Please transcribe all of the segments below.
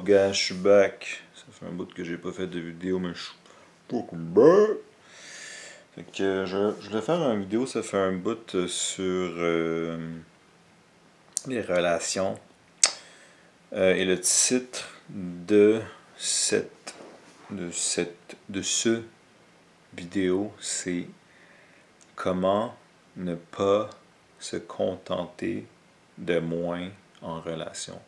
up guys, je suis back. Ça fait un bout que j'ai pas fait de vidéo, mais je suis pas back. Fait que je voulais faire une vidéo, ça fait un bout sur les relations. Et le titre de ce vidéo, c'est comment ne pas se contenter de moins en relation,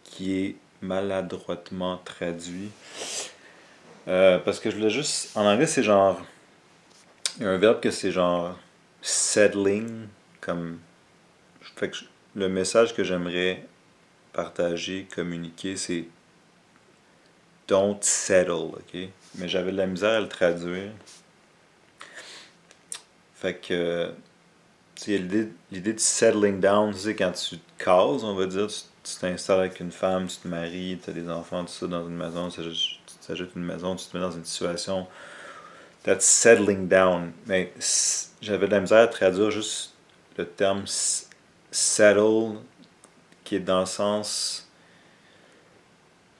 qui est maladroitement traduit. Parce que je voulais juste... En anglais, c'est genre... Il y a un verbe que c'est genre settling, comme... Fait que le message que j'aimerais partager, communiquer, c'est don't settle, ok? Mais j'avais de la misère à le traduire. Fait que... l'idée de settling down, c'est quand tu te cases, on va dire, tu t'installes avec une femme, tu te maries, tu as des enfants, tout ça, dans une maison, tu t'achètes une maison, tu te mets dans une situation, that's settling down. Mais j'avais de la misère à traduire juste le terme settle, qui est dans le sens,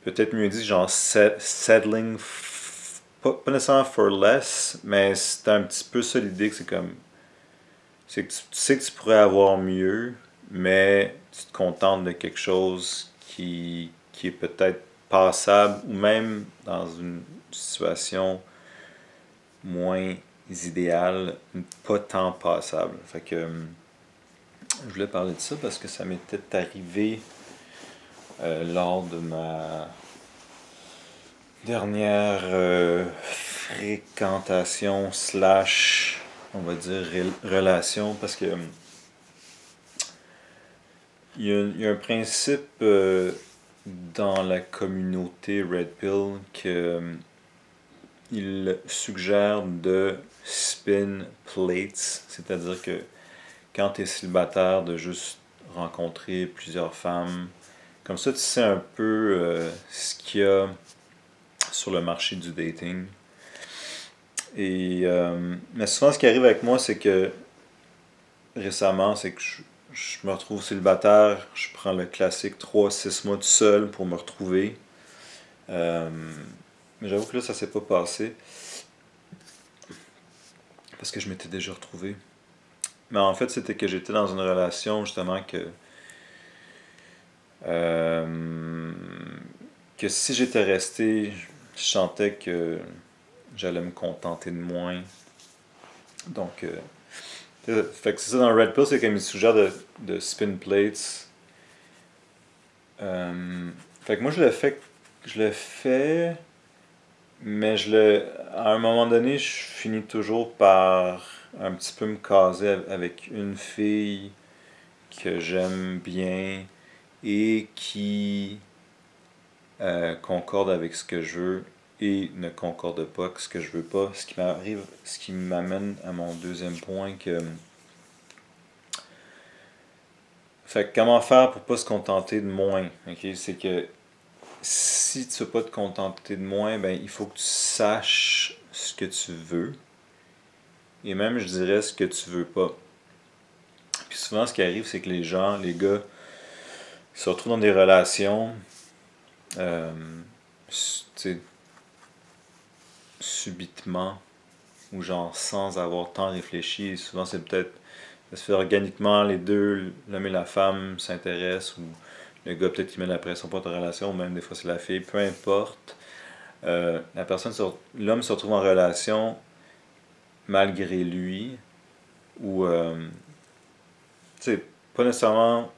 peut-être mieux dit, genre settling, pas nécessairement for less, mais c'est un petit peu ça l'idée, que c'est comme, c'est que tu sais que tu pourrais avoir mieux, mais tu te contentes de quelque chose qui est peut-être passable, ou même dans une situation moins idéale, pas tant passable. Fait que je voulais parler de ça parce que ça m'était arrivé lors de ma dernière fréquentation slash, on va dire, relation, parce que il y a un principe dans la communauté Red Pill que il suggère de spin plates, c'est-à-dire que quand tu es célibataire, de juste rencontrer plusieurs femmes. Comme ça, tu sais un peu ce qu'il y a sur le marché du dating. Et, mais souvent, ce qui arrive avec moi, c'est que récemment, c'est que je me retrouve célibataire, je prends le classique 3-6 mois tout seul pour me retrouver. Mais j'avoue que là, ça s'est pas passé. Parce que je m'étais déjà retrouvé. Mais en fait, c'était que j'étais dans une relation, justement, que si j'étais resté, je sentais que j'allais me contenter de moins. Donc, fait que c'est ça dans Red Pill, c'est comme il suggère de spin plates. Fait que moi, je le fais, mais à un moment donné, je finis toujours par un petit peu me caser avec une fille que j'aime bien et qui concorde avec ce que je veux et ne concorde pas avec ce que je veux pas. Ce qui m'amène à mon deuxième point que... Fait que comment faire pour pas se contenter de moins, ok? C'est que si tu veux pas te contenter de moins, ben il faut que tu saches ce que tu veux et même je dirais ce que tu veux pas. Puis souvent ce qui arrive, c'est que les gars, ils se retrouvent dans des relations subitement ou genre sans avoir tant réfléchi. Et souvent c'est peut-être, ça se fait organiquement, les deux, l'homme et la femme s'intéressent, ou le gars peut-être qui met la pression pour ta relation, ou même des fois c'est la fille, peu importe. L'homme se retrouve en relation malgré lui, ou tu sais, pas nécessairement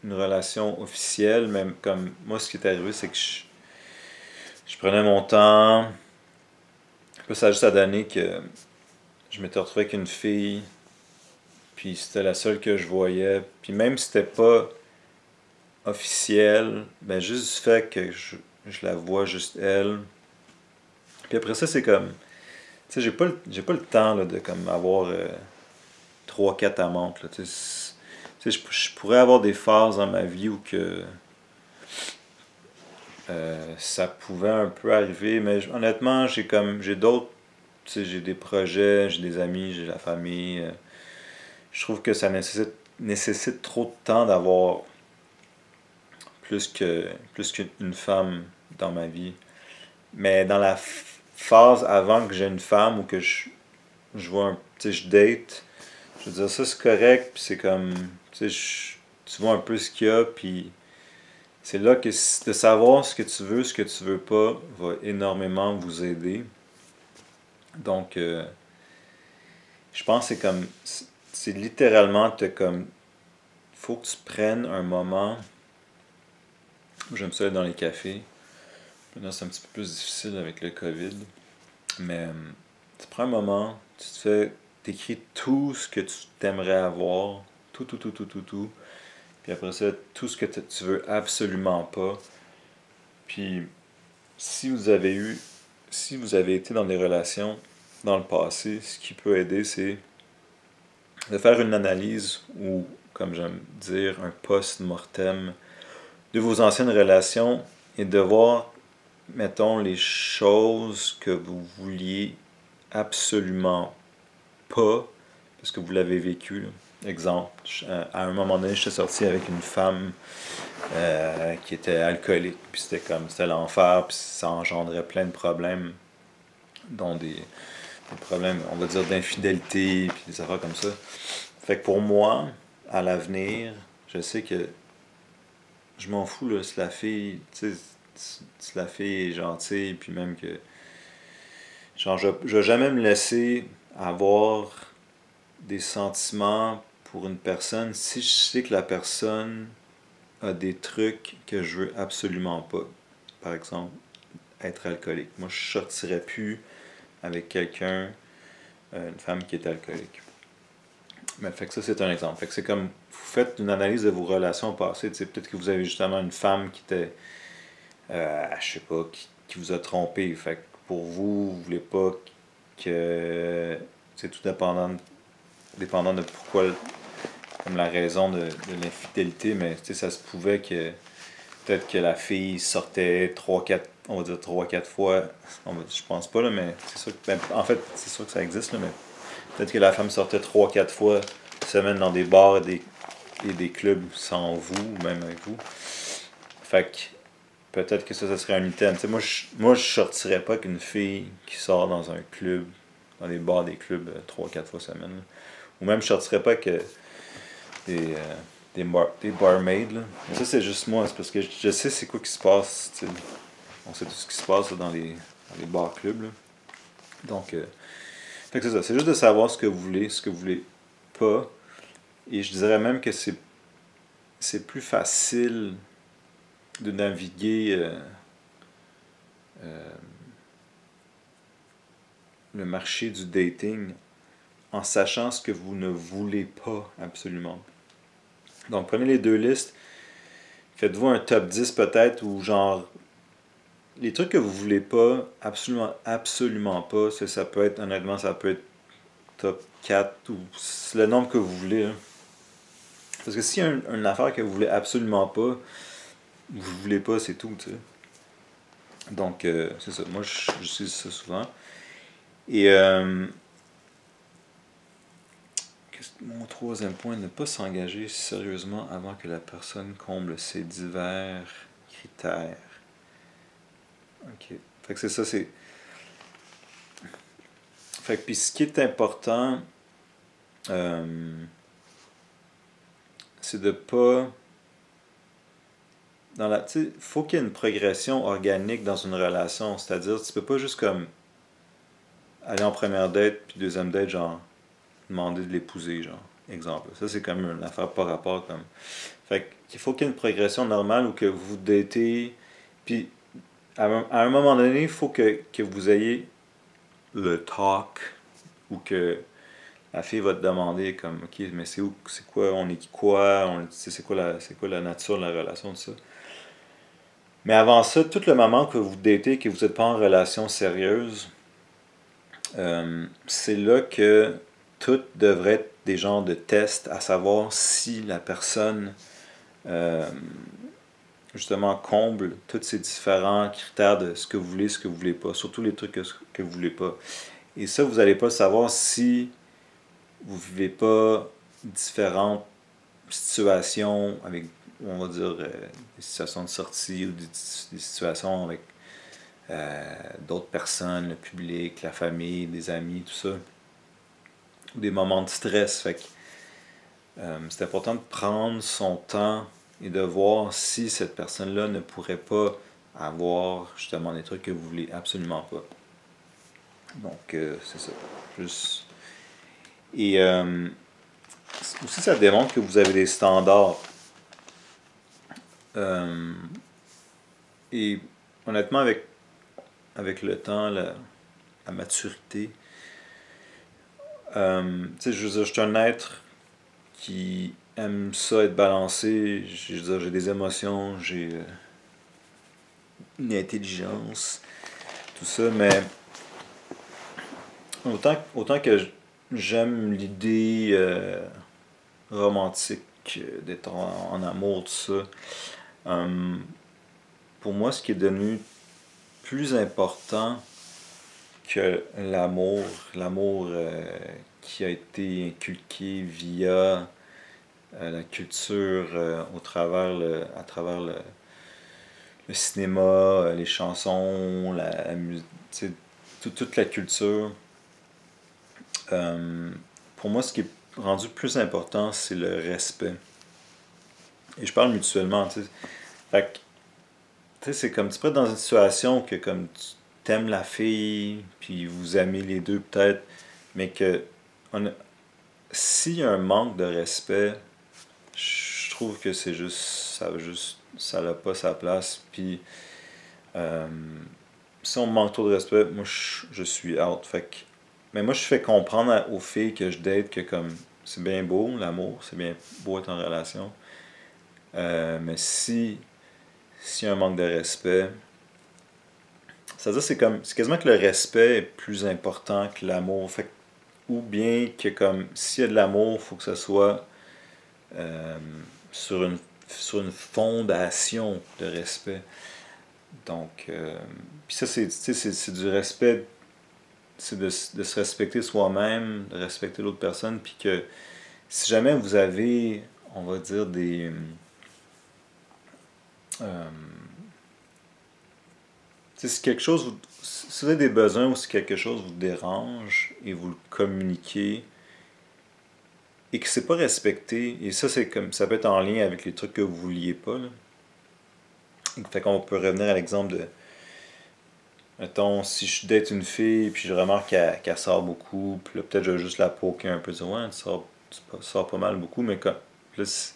une relation officielle, mais comme moi ce qui est arrivé, c'est que je prenais mon temps. Puis ça a juste à donner que je m'étais retrouvé avec une fille, puis c'était la seule que je voyais. Puis même si c'était pas officiel, ben juste du fait que je la vois juste elle. Puis après ça, c'est comme... Tu sais, j'ai pas le temps là, de comme avoir 3-4 amantes. Là, tu sais, je pourrais avoir des phases dans ma vie où que ça pouvait un peu arriver, mais honnêtement, j'ai d'autres... Tu sais, j'ai des projets, j'ai des amis, j'ai la famille. Je trouve que ça nécessite trop de temps d'avoir plus qu'une femme dans ma vie. Mais dans la phase avant que j'ai une femme ou que je vois tu sais, je date, je veux dire, ça c'est correct, puis c'est comme, tu sais, tu vois un peu ce qu'il y a, puis c'est là que de savoir ce que tu veux pas, va énormément vous aider. Donc, je pense que c'est comme, c'est littéralement, faut que tu prennes un moment. J'aime ça aller dans les cafés. Là, c'est un petit peu plus difficile avec le COVID. Mais tu prends un moment, t'écris tout ce que tu t'aimerais avoir, tout. Puis après ça, tout ce que tu veux absolument pas. Puis si vous avez été dans des relations dans le passé, ce qui peut aider, c'est de faire une analyse ou, comme j'aime dire, un post-mortem de vos anciennes relations et de voir, mettons, les choses que vous vouliez absolument pas parce que vous l'avez vécu. Là. Exemple, à un moment donné, j'étais sorti avec une femme qui était alcoolique, puis c'était l'enfer, puis ça engendrait plein de problèmes, dont des problèmes, on va dire, d'infidélité, puis des affaires comme ça. Fait que pour moi, à l'avenir, je sais que je m'en fous, là, si la fille, tu sais, si la fille est gentille, puis même que, genre, je vais jamais me laisser avoir des sentiments pour une personne si je sais que la personne a des trucs que je veux absolument pas. Par exemple, être alcoolique. Moi, je sortirais plus avec quelqu'un, une femme qui est alcoolique. Mais fait que ça, c'est un exemple. Fait que c'est comme, vous faites une analyse de vos relations passées. Peut-être que vous avez justement une femme qui était, je sais pas, qui vous a trompé. Fait que pour vous, vous voulez pas que, c'est tout dépendant de pourquoi, comme la raison de l'infidélité, mais ça se pouvait que peut-être que la fille sortait 3-4, on va dire 3-4 fois, je pense pas, là, mais c'est sûr que, ben, en fait, c'est sûr que ça existe, là, mais peut-être que la femme sortait 3-4 fois semaine dans des bars et des clubs sans vous, ou même avec vous. Fait que peut-être que ça serait un item. Moi, je sortirais pas qu'une fille qui sort dans un club, dans des bars, des clubs, 3-4 fois semaine. Là. Ou même, je sortirais pas que des, des barmaids. Là. Mais ça, c'est juste moi. C'est parce que je sais c'est quoi qui se passe. T'sais. On sait tout ce qui se passe là, dans les bars clubs. Là. Donc, fait que c'est ça. C'est juste de savoir ce que vous voulez, ce que vous voulez pas. Et je dirais même que c'est plus facile de naviguer euh, le marché du dating en sachant ce que vous ne voulez pas absolument. Donc prenez les deux listes, faites-vous un top 10 peut-être, ou genre les trucs que vous voulez pas, absolument pas, ça peut être, honnêtement, ça peut être top 4 ou le nombre que vous voulez. Hein. Parce que s'il y a une affaire que vous voulez absolument pas, vous voulez pas, c'est tout, tu sais. Donc, c'est ça. Moi, j'utilise ça souvent. Et mon troisième point, ne pas s'engager sérieusement avant que la personne comble ses divers critères. Ok. Fait que c'est ça, c'est. Fait que puis ce qui est important, c'est de pas. Faut qu'il y ait une progression organique dans une relation. C'est-à-dire, tu peux pas juste comme aller en première date, puis deuxième date, genre, demander de l'épouser, genre. Exemple. Ça, c'est comme une affaire par rapport, comme. Fait qu'il faut qu'il y ait une progression normale où que vous datez, puis à un moment donné, il faut que vous ayez le talk, ou que la fille va te demander, comme, ok, mais c'est quoi, on est quoi, c'est quoi la nature de la relation, tout ça. Mais avant ça, tout le moment que vous datez, que vous n'êtes pas en relation sérieuse, c'est là que tout devrait être des genres de tests à savoir si la personne justement comble tous ces différents critères de ce que vous voulez pas, surtout les trucs que vous voulez pas. Et ça, vous n'allez pas le savoir si vous vivez pas différentes situations avec on va dire, des situations de sortie ou des situations avec d'autres personnes, le public, la famille, des amis, tout ça, ou des moments de stress. Fait que c'est important de prendre son temps et de voir si cette personne-là ne pourrait pas avoir justement des trucs que vous voulez absolument pas. Donc, c'est ça. Juste. Et aussi, ça démontre que vous avez des standards. Et honnêtement, avec le temps, la maturité, je veux dire, je suis un être qui aime ça être balancé. Je veux dire, j'ai des émotions, j'ai une intelligence, tout ça, mais autant que j'aime l'idée romantique d'être en amour, tout ça, pour moi, ce qui est devenu plus important que l'amour qui a été inculqué via la culture à travers le cinéma, les chansons, la musique, toute la culture. Pour moi, ce qui est rendu plus important, c'est le respect. Et je parle mutuellement, tu sais. Fait que, tu sais, c'est comme tu peux être dans une situation que comme tu t'aimes la fille, puis vous aimez les deux peut-être, mais que s'il y a un manque de respect, je trouve que c'est ça n'a pas sa place. Puis si on me manque trop de respect, moi je suis out. Mais moi je fais comprendre aux filles que je date que comme c'est bien beau l'amour, c'est bien beau être en relation. Mais s'il y a un manque de respect, c'est-à-dire c'est quasiment que le respect est plus important que l'amour. Ou bien que comme s'il y a de l'amour, il faut que ce soit euh, sur une fondation de respect. Donc, puis ça, c'est du respect, c'est de se respecter soi-même, de respecter l'autre personne, puis que si jamais vous avez, on va dire, euh, si quelque chose, si vous avez des besoins ou si quelque chose vous dérange et vous le communiquez, et que c'est pas respecté, et ça c'est comme ça peut être en lien avec les trucs que vous vouliez pas, là. Fait qu'on peut revenir à l'exemple de, mettons, si je date une fille, puis je remarque qu'elle sort beaucoup, puis là, peut-être je vais juste la poker un peu, dire, ouais, tu sors pas mal beaucoup, mais quand, là, si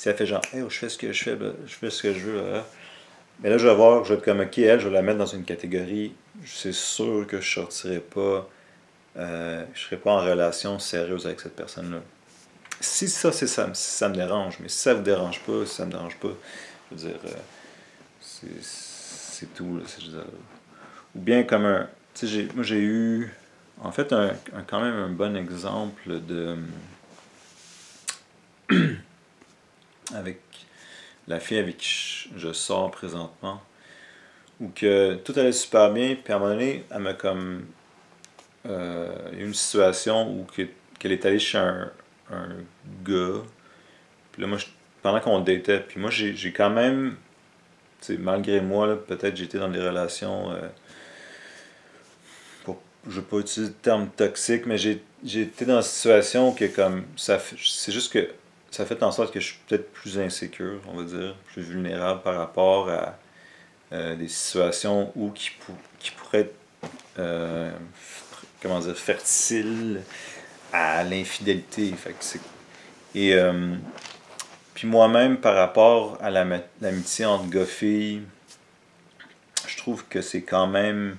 elle fait genre, hey, je fais ce que je fais, là, je fais ce que je veux, là. Mais là, je vais voir, je vais être comme, ok, elle, je vais la mettre dans une catégorie, c'est sûr que je sortirai pas, je serai pas en relation sérieuse avec cette personne-là. Si ça, c'est ça, si ça me dérange, mais si ça vous dérange pas, si ça me dérange pas, je veux dire, c'est tout, là, je veux dire, ou bien comme un. Tu sais, moi j'ai eu. En fait, quand même un bon exemple de. Avec la fille avec qui je sors présentement. Où que tout allait super bien, puis à un moment donné, elle m'a comme. Il y a eu une situation où qu'elle est allée chez un gars. Puis là, moi, pendant qu'on datait, puis moi j'ai quand même. Tu sais, malgré moi, là, peut-être j'étais dans des relations. Je veux pas utiliser le terme toxique, mais j'ai été dans une situation que comme c'est juste que ça fait en sorte que je suis peut-être plus insécure, on va dire, plus vulnérable par rapport à des situations où qui pourraient être comment dire fertiles à l'infidélité. Et puis moi-même par rapport à l'amitié entre gars-filles, je trouve que c'est quand même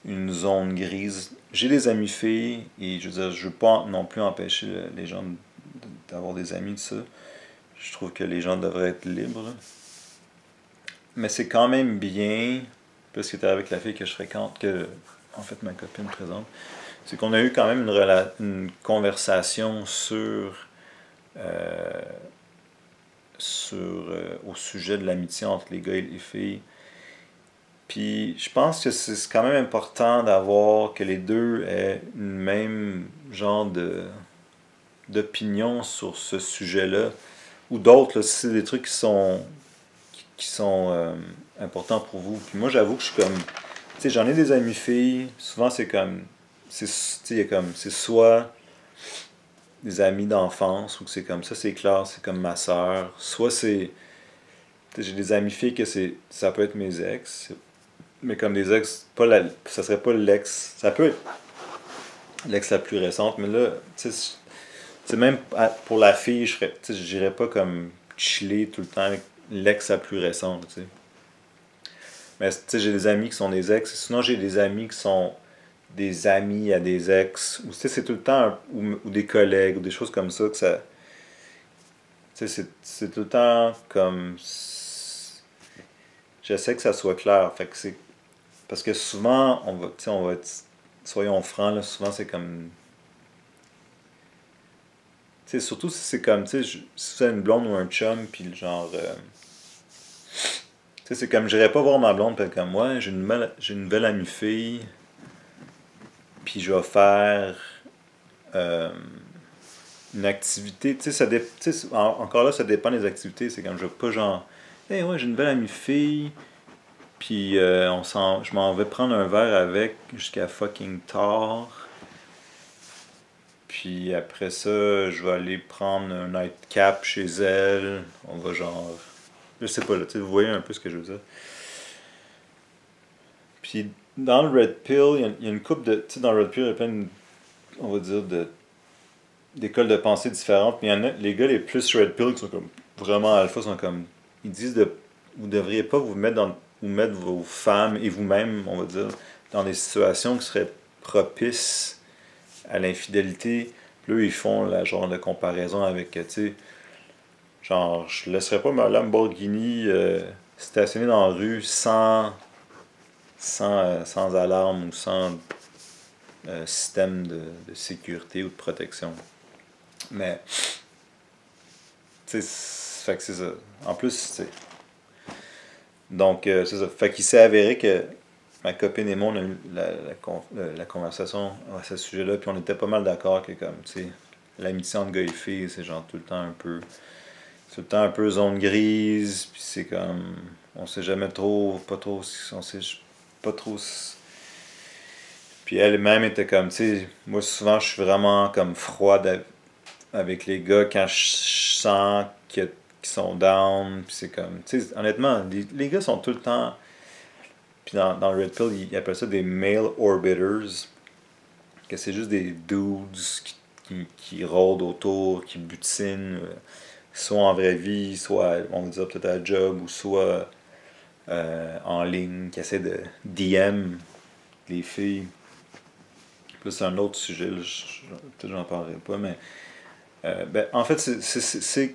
une zone grise. J'ai des amis filles et je veux dire, je veux pas non plus empêcher les gens d'avoir des amis de ça. Je trouve que les gens devraient être libres. Mais c'est quand même bien, parce que tu es avec la fille que je fréquente, que en fait ma copine présente, c'est qu'on a eu quand même une conversation euh, au sujet de l'amitié entre les gars et les filles. Puis je pense que c'est quand même important d'avoir que les deux aient une même genre d'opinion sur ce sujet-là ou d'autres, là, si c'est des trucs qui sont importants pour vous. Puis moi, j'avoue que je suis comme, tu sais, j'en ai des amis filles, souvent c'est comme, tu sais, il y a comme, c'est soit des amis d'enfance, ou que c'est comme ça, c'est clair, c'est comme ma sœur, soit c'est, tu sais, j'ai des amis filles que ça peut être mes ex, mais comme des ex, ça serait pas l'ex, ça peut être l'ex la plus récente, mais là, tu sais, même pour la fille, j'irais pas comme chiller tout le temps avec l'ex la plus récente, tu sais. Mais tu sais, j'ai des amis qui sont des ex, sinon j'ai des amis qui sont des amis à des ex, ou tu sais, c'est tout le temps, ou des collègues, ou des choses comme ça, que ça, tu sais, c'est tout le temps comme, j'essaie que ça soit clair, fait que c'est, parce que souvent, tu sais, on va être, soyons francs, là, souvent c'est comme, tu sais, surtout si c'est comme, tu sais, si c'est une blonde ou un chum, puis le genre, tu sais, c'est comme, j'irais pas voir ma blonde, puis comme moi, j'ai une belle amie fille, puis je vais faire euh, une activité, tu sais, tu sais, encore là, ça dépend des activités, c'est comme, je vais pas genre, hey, ouais, j'ai une belle amie fille, puis je m'en vais prendre un verre avec jusqu'à fucking tard, puis après ça, je vais aller prendre un nightcap chez elle, on va genre, je sais pas, là, tu sais, vous voyez un peu ce que je veux dire. Puis dans le Red Pill, il y a une couple de. Tu sais, dans le Red Pill, il y a plein, on va dire, d'écoles de pensée différentes. Mais il y en a, les gars les plus Red Pill qui sont comme vraiment alpha sont comme. Ils disent vous devriez pas vous mettre vos femmes et vous-même, on va dire, dans des situations qui seraient propices à l'infidélité. Puis là, ils font la genre de comparaison avec, tu sais, genre, je laisserais pas ma Lamborghini stationnée dans la rue sans alarme ou sans système de sécurité ou de protection. Mais, tu sais, fait que c'est ça. En plus, c'est. Donc, c'est ça. Fait qu'il s'est avéré que ma copine et moi, on a eu la conversation à ce sujet-là, puis on était pas mal d'accord que, comme, tu sais, l'amitié entre gars et filles, c'est genre tout le temps un peu. Tout le temps un peu zone grise, puis c'est comme. On sait jamais trop, pas trop, on sait pas trop. Puis elle-même était comme, tu sais, moi souvent je suis vraiment comme froide avec les gars quand je sens qu'ils sont down, puis c'est comme, tu sais, honnêtement, les gars sont tout le temps, puis dans le Red Pill, ils appellent ça des male orbiters, que c'est juste des dudes qui rôdent autour, qui butinent, soit en vraie vie, soit, on va dire peut-être à la job, ou soit en ligne, qui essaient de DM les filles. Puis là, c'est un autre sujet, là, peut-être j'en parlerai pas, mais ben, en fait, c'est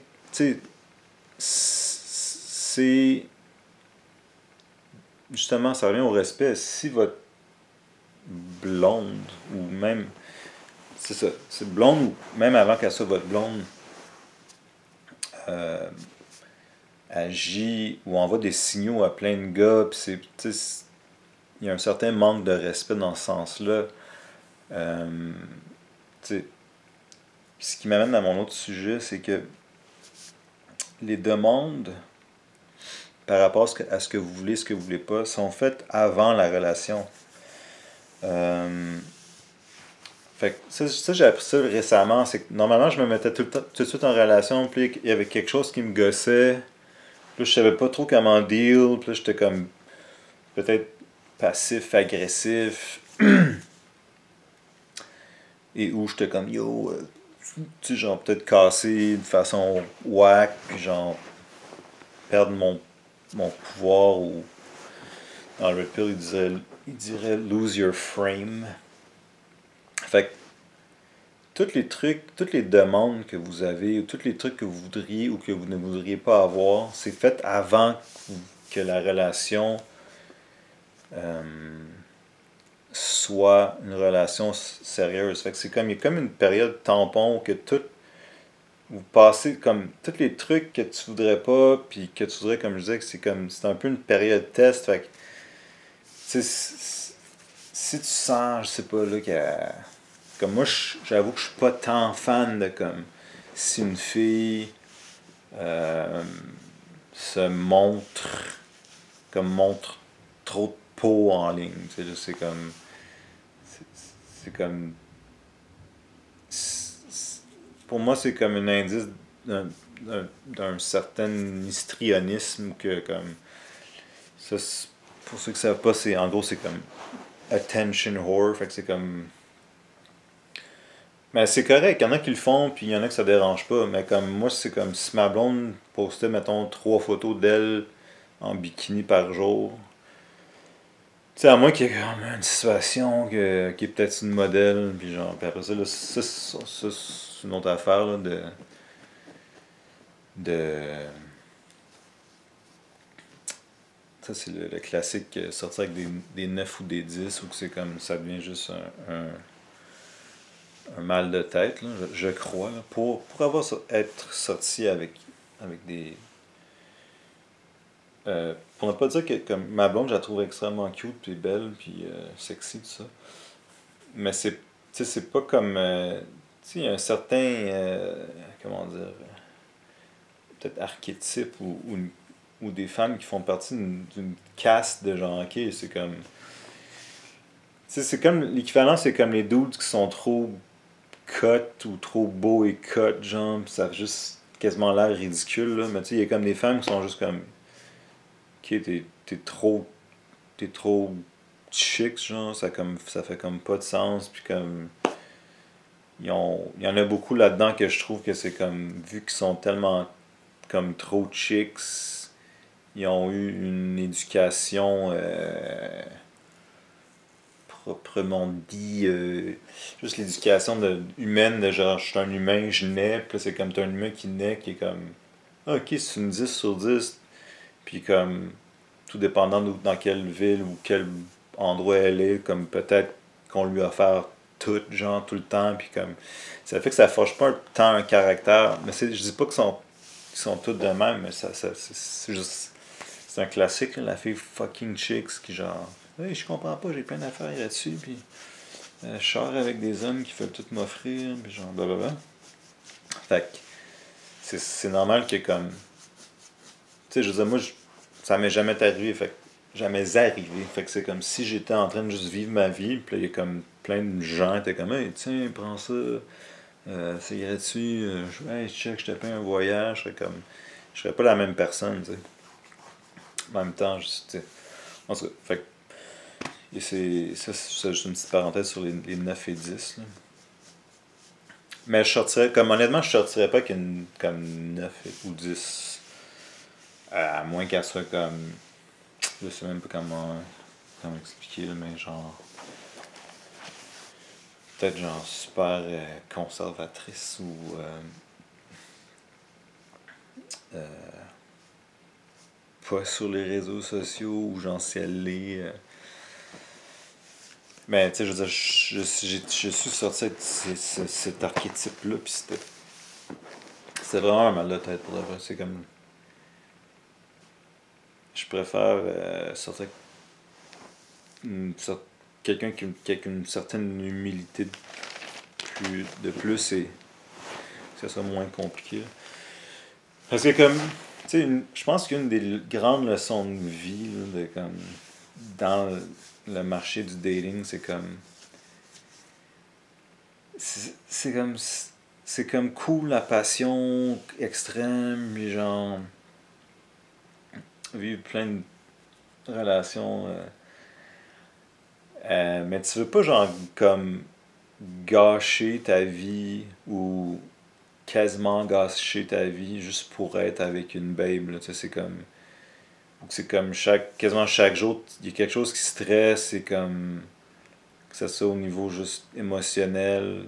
justement, ça revient au respect. Si votre blonde, ou même, c'est ça, c'est blonde, ou même avant qu'elle soit votre blonde, euh, agit ou envoie des signaux à plein de gars, puis il y a un certain manque de respect dans ce sens-là. Euh, tu sais, ce qui m'amène à mon autre sujet, c'est que les demandes par rapport à ce que vous voulez, ce que vous voulez pas, sont faites avant la relation. Euh, fait que ça, j'ai appris ça récemment. C'est que normalement, je me mettais tout de suite en relation, puis il y avait quelque chose qui me gossait. Puis là, je savais pas trop comment deal. Puis là, j'étais comme peut-être passif, agressif. Et où j'étais comme yo, tu sais, genre peut-être cassé de façon whack, puis genre perdre mon pouvoir, ou dans le Red Pill, il dirait lose your frame. Fait que tous les trucs, toutes les demandes que vous avez, ou tous les trucs que vous voudriez ou que vous ne voudriez pas avoir, c'est fait avant que la relation euh, soit une relation sérieuse. Fait que il y a comme une période tampon que vous passez comme tous les trucs que tu voudrais pas, puis que tu voudrais, comme je disais, que c'est un peu une période test. Fait que, tu sais, si tu sens, je sais pas, là, comme moi, j'avoue que je suis pas tant fan de comme si une fille euh, se montre trop de peau en ligne. Tu sais, c'est comme. C'est comme. Pour moi, c'est comme un indice d'un certain histrionisme que, comme. Ça, pour ceux qui savent pas, c'est en gros, c'est comme attention whore. Fait que c'est comme. Mais c'est correct, il y en a qui le font, puis il y en a que ça dérange pas. Mais comme moi, c'est comme si ma blonde postait, mettons, 3 photos d'elle en bikini par jour. Tu sais, à moins qu'il y ait comme une situation qui est peut-être une modèle, puis genre, puis après ça, là, c'est une autre affaire, là, de... Ça, c'est le classique sortir avec des 9 ou des 10 ou que c'est comme, ça devient juste un mal de tête, là, je crois, là, pour être sorti avec des... pour ne pas dire que comme ma blonde, je la trouve extrêmement cute, puis belle, puis sexy, tout ça. Mais c'est, tu sais, c'est pas comme, tu sais, il y a un certain, comment dire, peut-être archétype ou des femmes qui font partie d'une caste de genre, ok, c'est comme, tu sais, c'est comme, l'équivalent, c'est comme les dudes qui sont trop cut ou trop beaux et cut, genre, pis ça a juste quasiment l'air ridicule, là. Mais tu sais, il y a comme des femmes qui sont juste comme, ok, t'es trop chic, genre, ça fait comme pas de sens, puis comme, il y en a beaucoup là-dedans que je trouve que c'est comme, vu qu'ils sont tellement comme trop chicks, ils ont eu une éducation proprement dit, juste l'éducation humaine, de genre, je suis un humain, je nais, puis là, c'est comme, t'as un humain qui naît, qui est comme, ah, ok, c'est une 10 sur 10, puis comme, tout dépendant dans quelle ville ou quel endroit elle est, comme peut-être qu'on lui a offert tout, genre, tout le temps, puis comme, ça fait que ça forge pas tant un caractère, mais je dis pas qu'ils sont tous de même, mais c'est juste, c'est un classique, là, la fille fucking chicks qui genre, hey, je comprends pas, j'ai plein d'affaires là-dessus, puis je sors avec des hommes qui veulent tout m'offrir, puis genre, blablabla. Fait que c'est normal que comme, tu sais, je veux dire, moi, ça m'est jamais arrivé, fait que, jamais arrivé, fait que c'est comme si j'étais en train de juste vivre ma vie, puis là, il y a comme plein de gens qui étaient comme, hey, tiens, prends ça, c'est gratuit, hey, check, je te paye un voyage, je serais pas la même personne, tu sais. En même temps, tu sais, en tout cas, fait que, et c'est juste une petite parenthèse sur les 9 et 10, là. Mais je sortirais, comme honnêtement, je sortirais pas qu'une comme 9 ou 10. À moins qu'elle soit comme. Je sais même pas comment expliquer, là, mais genre. Peut-être genre super conservatrice ou. Euh, pas sur les réseaux sociaux ou genre si elle l'est. Mais tu sais, je veux dire, je suis sorti de cet archétype-là, puis c'était vraiment un mal de tête pour de vrai. C'est comme. Je préfère sortir avec quelqu'un qui a une certaine humilité de plus et que ça soit moins compliqué. Parce que comme, tu sais, je pense qu'une des grandes leçons de vie, là, comme, dans le marché du dating, c'est comme, c'est comme, c'est comme cool la passion extrême, puis genre, vivre plein de relations, mais tu veux pas genre comme gâcher ta vie ou quasiment gâcher ta vie juste pour être avec une babe, là. Tu sais, c'est comme quasiment chaque jour, il y a quelque chose qui stresse, c'est comme, que ce soit au niveau juste émotionnel,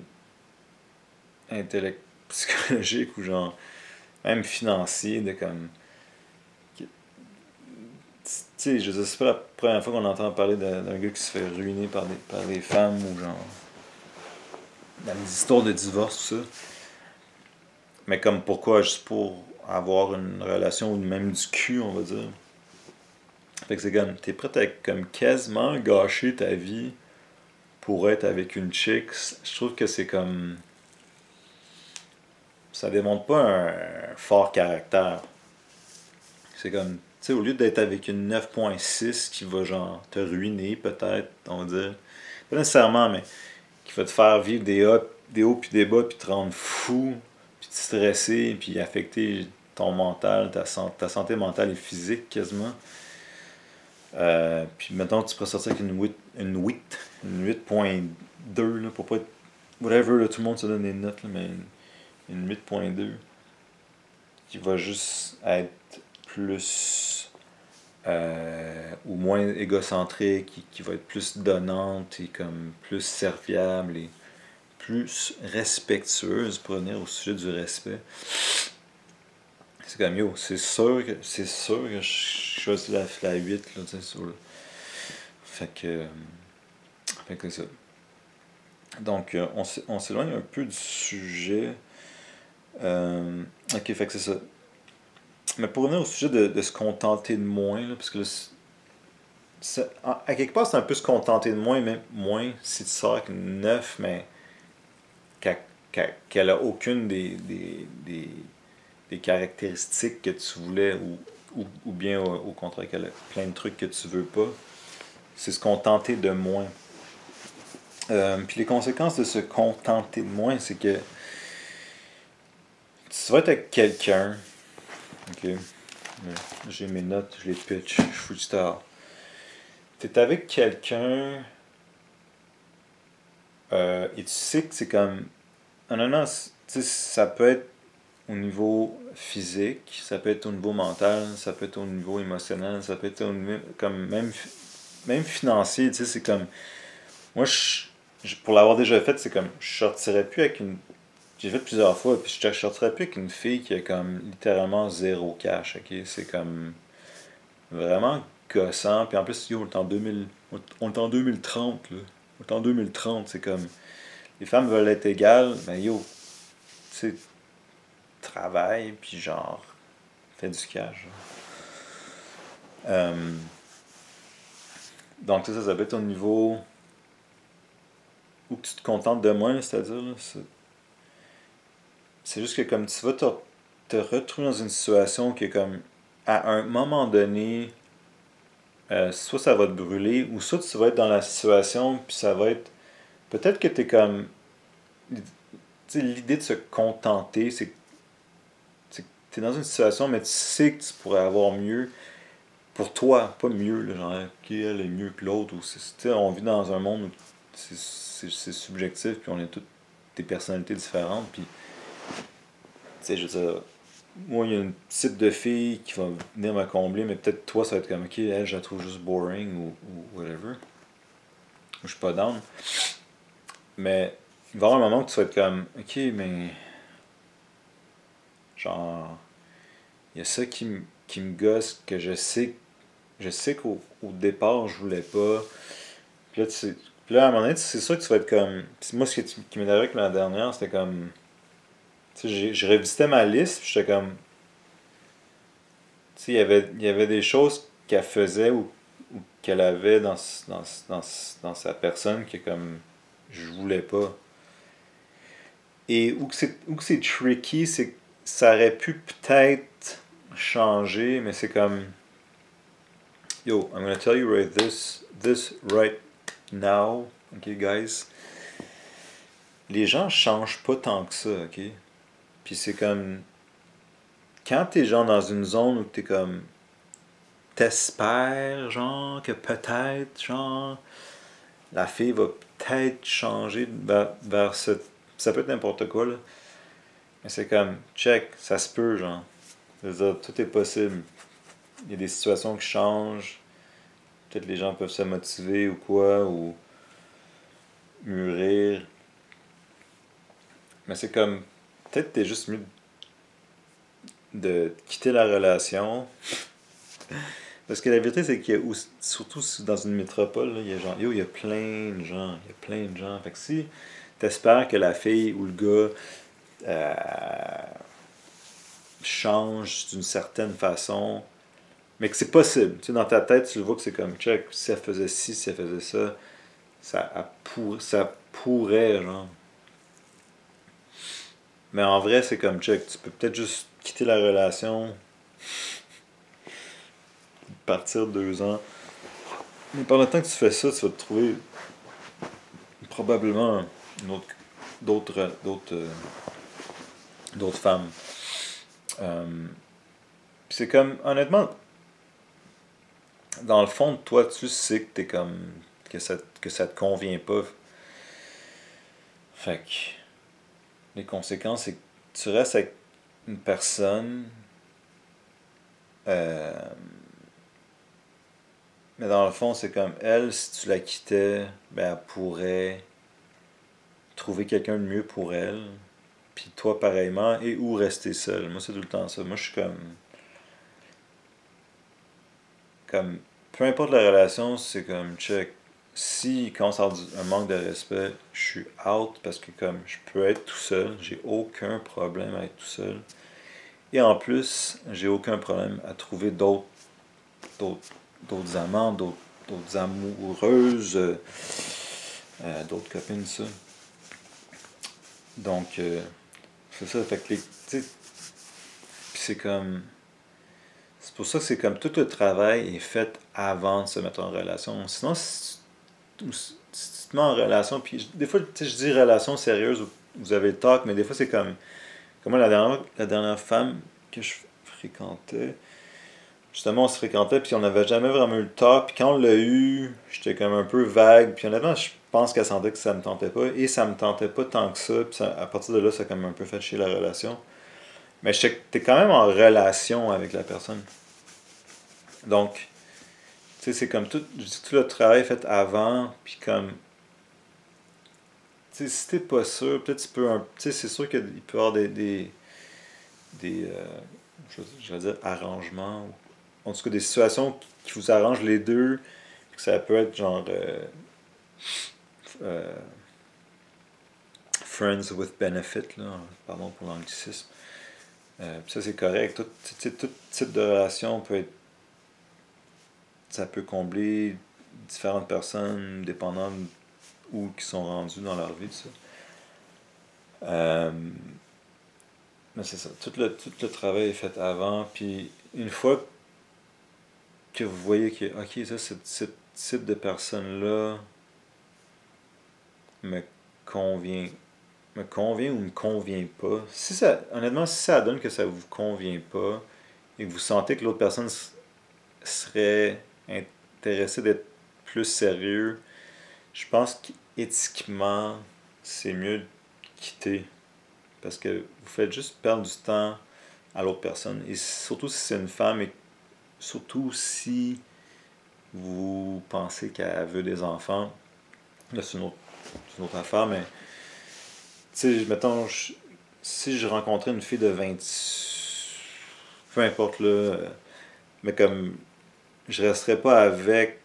intellect, psychologique ou genre, même financier, de comme, tu sais, je sais, c'est pas la première fois qu'on entend parler d'un gars qui se fait ruiner par des femmes ou genre, dans les histoires de divorce, tout ça. Mais comme pourquoi? Juste pour avoir une relation ou même du cul, on va dire. Fait que c'est comme, t'es prêt à comme quasiment gâcher ta vie pour être avec une chick. Je trouve que c'est comme, ça démontre pas un fort caractère. C'est comme, tu sais, au lieu d'être avec une 9.6 qui va genre te ruiner peut-être, on va dire, pas nécessairement, mais qui va te faire vivre des hauts puis des bas, puis te rendre fou, puis te stresser, puis affecter ton mental, ta santé mentale et physique quasiment. Puis maintenant tu pourrais sortir avec une 8.2 là, pour pas être whatever, là, tout le monde se donne des notes, là, mais une 8.2 qui va juste être plus ou moins égocentrique, qui va être plus donnante et comme plus serviable et plus respectueuse pour revenir au sujet du respect. C'est comme yo, c'est sûr que je choisis la 8 là, tu sais, sur le... Fait que c'est ça. Donc on s'éloigne un peu du sujet. Ok, fait que c'est ça. Mais pour revenir au sujet de se contenter de moins, là, parce que là, à quelque part, c'est un peu se contenter de moins, mais moins si tu sors avec une 9, mais qu'elle a aucune des caractéristiques que tu voulais, ou bien au contraire, qu'elle a plein de trucs que tu veux pas. C'est se contenter de moins. Puis les conséquences de se contenter de moins, c'est que tu vas être avec quelqu'un. Ok. J'ai mes notes, je les pitch, je freestyle. T'es avec quelqu'un et tu sais que c'est comme. Non, ça peut être au niveau physique, ça peut être au niveau mental, ça peut être au niveau émotionnel, ça peut être au niveau comme même financier, tu sais, c'est comme. Moi, pour l'avoir déjà fait, c'est comme. Je sortirais plus avec une. J'ai fait plusieurs fois, puis je sortirais plus avec une fille qui a comme littéralement zéro cash, ok? C'est comme vraiment gossant, puis en plus, yo, on est en 2030, là. On est en 2030, c'est comme. Les femmes veulent être égales, mais yo, tu sais, travaille, puis genre, fais du cash. Donc, ça peut être au niveau où tu te contentes de moins, c'est-à-dire, là, c'est juste que comme tu vas te retrouver dans une situation qui est comme, à un moment donné, soit ça va te brûler, ou soit tu vas être dans la situation, puis ça va être, peut-être que t'es comme, tu sais, l'idée de se contenter, c'est que t'es dans une situation, mais tu sais que tu pourrais avoir mieux pour toi, pas mieux, là, genre, qui elle est mieux que l'autre, ou on vit dans un monde où c'est subjectif, puis on est toutes des personnalités différentes, puis, tu sais, je veux dire, moi, il y a une type de fille qui va venir me combler, mais peut-être toi, ça va être comme, ok, elle, je la trouve juste boring, ou whatever, ou je suis pas down, mais il va y avoir un moment où tu vas être comme, ok, mais, genre, il y a ça qui me gosse, que je sais qu'au départ, je voulais pas. Puis là, à un moment donné, c'est sûr que tu vas être comme. Moi, qui m'est arrivé avec ma dernière, c'était comme. Tu sais, j'ai revisité ma liste, puis j'étais comme. Tu sais, il y avait des choses qu'elle faisait ou qu'elle avait dans sa personne que, comme. Je voulais pas. Et où que c'est tricky, c'est que ça aurait pu peut-être changer, mais c'est comme. Yo, I'm gonna tell you this right now, ok, guys. Les gens changent pas tant que ça, ok? Puis c'est comme. Quand t'es genre dans une zone où t'es comme. T'espères, genre, que peut-être, genre. La fille va peut-être changer vers ce. Ça peut être n'importe quoi, là. Mais c'est comme. Check, ça se peut, genre. Je veux dire, tout est possible. Il y a des situations qui changent. Peut-être les gens peuvent se motiver ou quoi, ou mûrir. Mais c'est comme, peut-être t'es juste mieux de quitter la relation. Parce que la vérité, c'est qu'il y a surtout dans une métropole, là, il y a genre, yo, il y a plein de gens. Il y a plein de gens. Fait que si t'espères que la fille ou le gars change d'une certaine façon, mais que c'est possible. Tu sais, dans ta tête, tu le vois que c'est comme, check, si elle faisait ci, si elle faisait ça, ça pourrait, genre. Mais en vrai, c'est comme check. Tu peux peut-être juste quitter la relation, partir 2 ans. Mais pendant le temps que tu fais ça, tu vas te trouver probablement une autre, d'autres femmes. Puis c'est comme, honnêtement, dans le fond, toi, tu sais que t'es comme, que ça te convient pas. Fait que les conséquences, c'est que tu restes avec une personne, euh, mais dans le fond, c'est comme elle, si tu la quittais, ben elle pourrait trouver quelqu'un de mieux pour elle, puis toi pareillement, et ou rester seul. Moi, c'est tout le temps ça. Moi, je suis comme, peu importe la relation, c'est comme, check, si il commence à avoir un manque de respect, je suis out parce que comme je peux être tout seul, j'ai aucun problème à être tout seul. Et en plus, j'ai aucun problème à trouver d'autres, d'autres amants, d'autres amoureuses, d'autres copines, ça. Donc, c'est ça. Fait que tu sais, c'est comme. C'est pour ça que c'est comme tout le travail est fait avant de se mettre en relation. Sinon, si tu te mets en relation, puis des fois, tu sais, je dis relation sérieuse, vous avez le talk, mais des fois, c'est comme moi, la dernière femme que je fréquentais, justement, on se fréquentait, puis on n'avait jamais vraiment eu le talk, puis quand on l'a eu, j'étais comme un peu vague, puis honnêtement, je pense qu'elle sentait que ça me tentait pas, et ça me tentait pas tant que ça, puis à partir de là, ça a comme un peu fait chier la relation. Mais t'es quand même en relation avec la personne. Donc, tu sais, c'est comme je dis que tout le travail fait avant, puis comme, tu sais, si t'es pas sûr, peut-être tu peux, tu sais, c'est sûr qu'il peut y avoir des je vais dire, arrangements, ou en tout cas des situations qui vous arrangent les deux, que ça peut être genre euh, friends with benefit, là, pardon pour l'anglicisme. Ça c'est correct. Tout type de relation peut être, ça peut combler différentes personnes dépendant où qui sont rendus dans leur vie, ça. Euh, mais c'est ça, tout le travail est fait avant, puis une fois que vous voyez que, ok, ça, ce type de personne-là me convient, me convient ou me convient pas. Si ça, honnêtement, si ça donne que ça vous convient pas et que vous sentez que l'autre personne serait intéressée d'être plus sérieux, je pense qu'éthiquement, c'est mieux de quitter. Parce que vous faites juste perdre du temps à l'autre personne. Et surtout si c'est une femme et surtout si vous pensez qu'elle veut des enfants. Là, c'est une autre affaire, mais tu sais, mettons, si je rencontrais une fille de 20, peu importe là, mais comme je resterais pas avec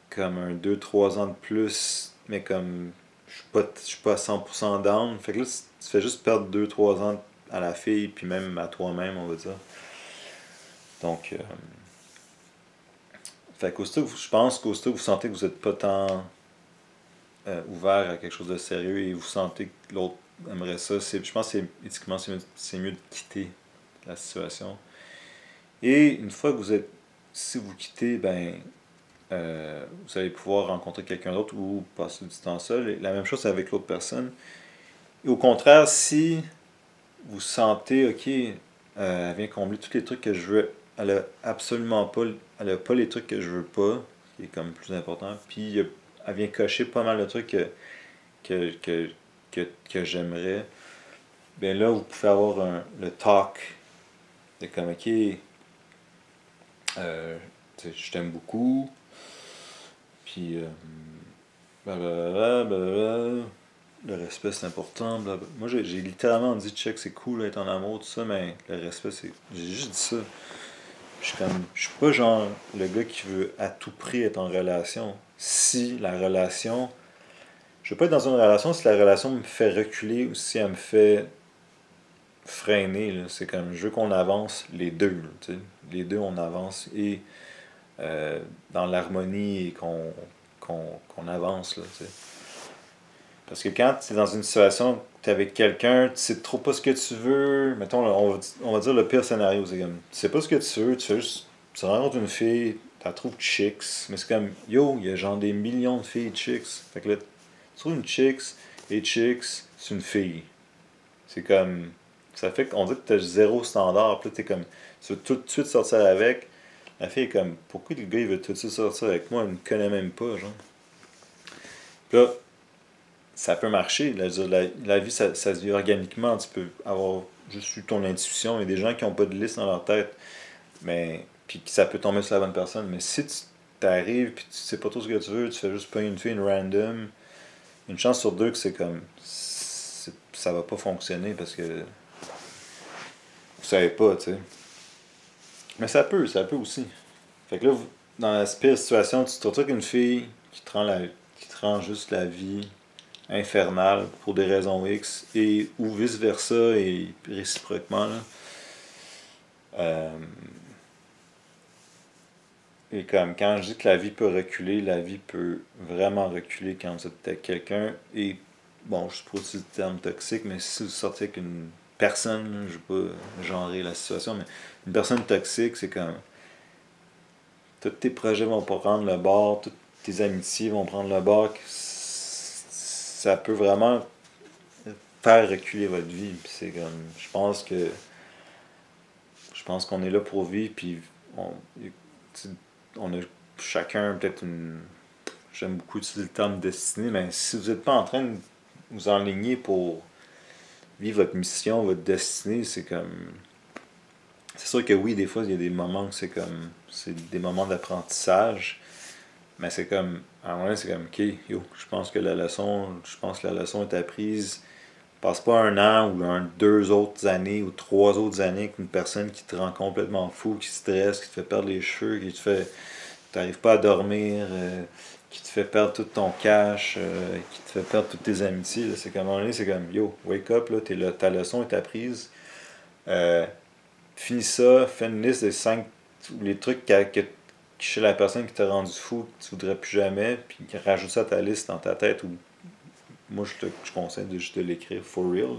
comme un 2 3 ans de plus, mais comme je suis pas à 100% down. Fait que là, tu fais juste perdre 2 3 ans à la fille, puis même à toi-même, on va dire. Donc, fait je pense qu'aussitôt que vous sentez que vous n'êtes pas tant ouvert à quelque chose de sérieux et vous sentez que l'autre aimerait ça, je pense que éthiquement, c'est mieux de quitter la situation. Et une fois que si vous quittez, ben, vous allez pouvoir rencontrer quelqu'un d'autre ou passer du temps seul. Et la même chose avec l'autre personne. Et au contraire, si vous sentez, ok, elle vient combler tous les trucs que je veux, elle a absolument pas, elle a pas les trucs que je veux pas, qui est comme plus important, puis elle vient cocher pas mal de trucs que, que, que j'aimerais, bien là, vous pouvez avoir le talk de comme, ok, je t'aime beaucoup, puis blablabla, blablabla. Le respect c'est important. Blablabla. Moi j'ai littéralement dit check c'est cool d'être en amour, tout ça, mais le respect c'est. J'ai juste dit ça. Je suis pas genre le gars qui veut à tout prix être en relation. Si la relation. Je veux pas être dans une relation si la relation me fait reculer ou si elle me fait freiner. Là. C'est comme je veux qu'on avance les deux. Là, tu sais. Les deux on avance et dans l'harmonie et qu'on avance. Là, tu sais. Parce que quand tu es dans une situation, tu es avec quelqu'un, tu sais trop pas ce que tu veux. Mettons, on va dire le pire scénario, c'est comme, tu sais pas ce que tu veux, tu fais juste, tu rencontres une fille, tu la trouves chicks, mais c'est comme, yo, il y a genre des millions de filles chicks. Fait que là, tu trouves une chicks, et chicks, c'est une fille. C'est comme, ça fait qu'on dit que t'as zéro standard, puis là, t'es comme, tu veux tout de suite sortir avec. La fille est comme, pourquoi le gars il veut tout de suite sortir avec moi, il me connaît même pas, genre. Puis là, ça peut marcher. Là, je veux dire, la vie, ça se vit organiquement. Tu peux avoir juste eu ton intuition. Il y a des gens qui n'ont pas de liste dans leur tête, mais puis ça peut tomber sur la bonne personne. Mais si tu t'arrives puis tu sais pas trop ce que tu veux, tu fais juste pas une fille, une random, une chance sur deux que c'est comme ça va pas fonctionner parce que vous savez pas, tu sais. Mais ça peut aussi. Fait que là, dans la pire situation, tu te retrouves avec une fille qui te rend juste la vie infernale pour des raisons X et ou vice versa et réciproquement là. Euh, et comme quand je dis que la vie peut reculer, la vie peut vraiment reculer quand vous êtes avec quelqu'un et bon, je sais pas si le terme toxique, mais si vous sortez avec une personne, là, je vais pas genrer la situation, mais une personne toxique, c'est comme tous tes projets vont pas prendre le bord, toutes tes amitiés vont prendre le bord, ça peut vraiment faire reculer votre vie. Puis c'est comme, je pense qu'on est là pour vivre, puis on a chacun peut-être une, j'aime beaucoup utiliser le terme destinée, mais si vous n'êtes pas en train de vous enligner pour vivre votre mission, votre destinée, c'est comme, c'est sûr que oui, des fois, il y a des moments où c'est comme, c'est des moments d'apprentissage, mais c'est comme, à un moment, c'est comme, ok, yo, je pense que la leçon est apprise. Passe pas un an ou deux autres années ou trois autres années avec une personne qui te rend complètement fou, qui stresse, qui te fait perdre les cheveux, qui te fait. T'arrives pas à dormir, qui te fait perdre tout ton cash, qui te fait perdre toutes tes amitiés. Là. C'est comme, à un moment donné, c'est comme, yo, wake up, là, ta leçon est apprise. Euh, Finis ça, fais une liste des 5 les trucs chez la personne qui t'a rendu fou, que tu voudrais plus jamais, puis rajoute ça à ta liste dans ta tête ou moi je conseille de juste de l'écrire for real.